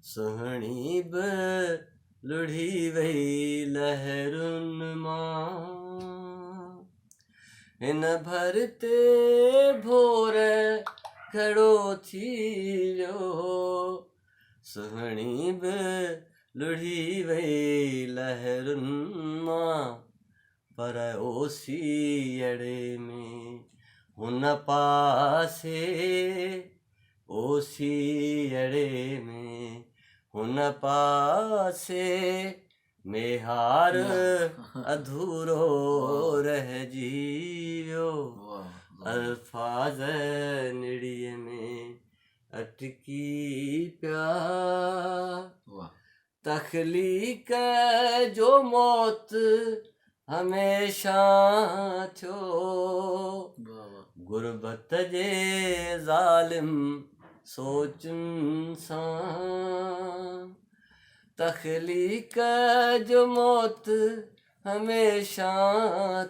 सुहिणी बि लुढ़ी वई लहरुनि मां हिन भर ते भोर घड़ो थी वियो सुहिणी बि लुढ़ी वई लहरुनि मां पर ओसीअड़े में हुन पासे ओसीअड़े में हुन पासे मेहार अधूरो रहिजी वियो अल्फाज़ निड़ीअ में अटकी पिया तख़लीक़ जो मौत हमेशा थियो गुरबत जे ज़ालिम सोचुनि सां तख़लीक़ जो मौत हमेशा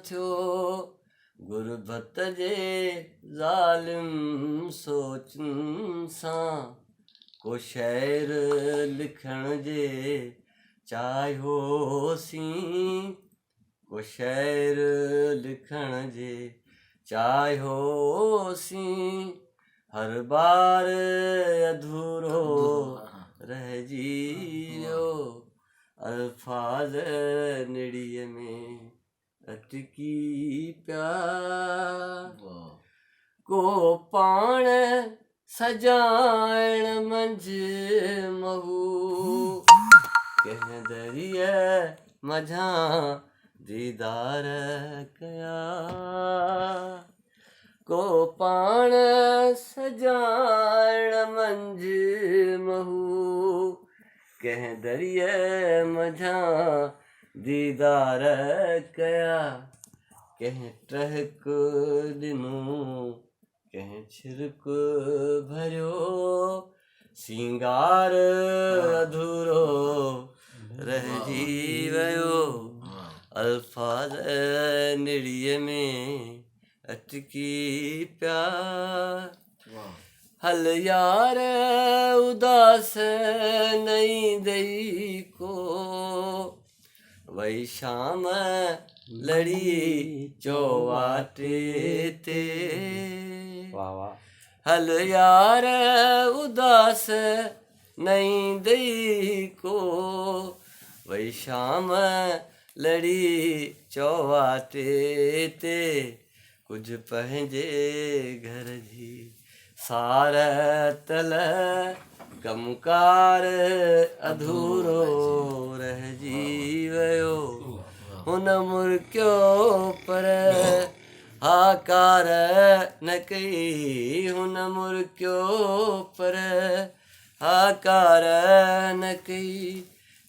थियो गुरबत जे ज़ालिम सोचुनि सां को शेर लिखण जे चाहियोसीं को शेर लिखण जे चाहियोसीं हर बार अधूरो रहिजी वियो अल्फाज़ निड़ीअ में अटकी पिया को पाण सजाइण मंझि महू कंहिं दरिया मझां दीदार कया को पाण सजाइण मंझि महू कंहिं दरिया मझां दीदार कया कंहिं टहक ॾिनो कंहिं छिरक भरियो सिंगार अधूरो रहिजी वियो अल्फाज़ निड़ीअ में अटकी पिया हल यार उदास नई दई को वही शाम लड़ी चौवाटे ते हल यार उदास नई दई को वही शाम लड़ी चौवाटे ते कुझु पंहिंजे घर जी सार तल कमकार अधूरो रहिजी वियो हुन मुर्कियो पर हाकार न कई हुन मुर्कियो पर हाकार न कई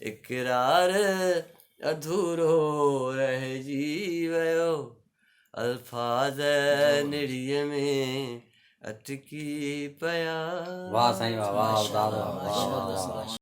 इक़रार अधूरो रहिजी वियो अल्फाज़ निड़ीअ में अटकी पिया वाह साईं वाह वाह।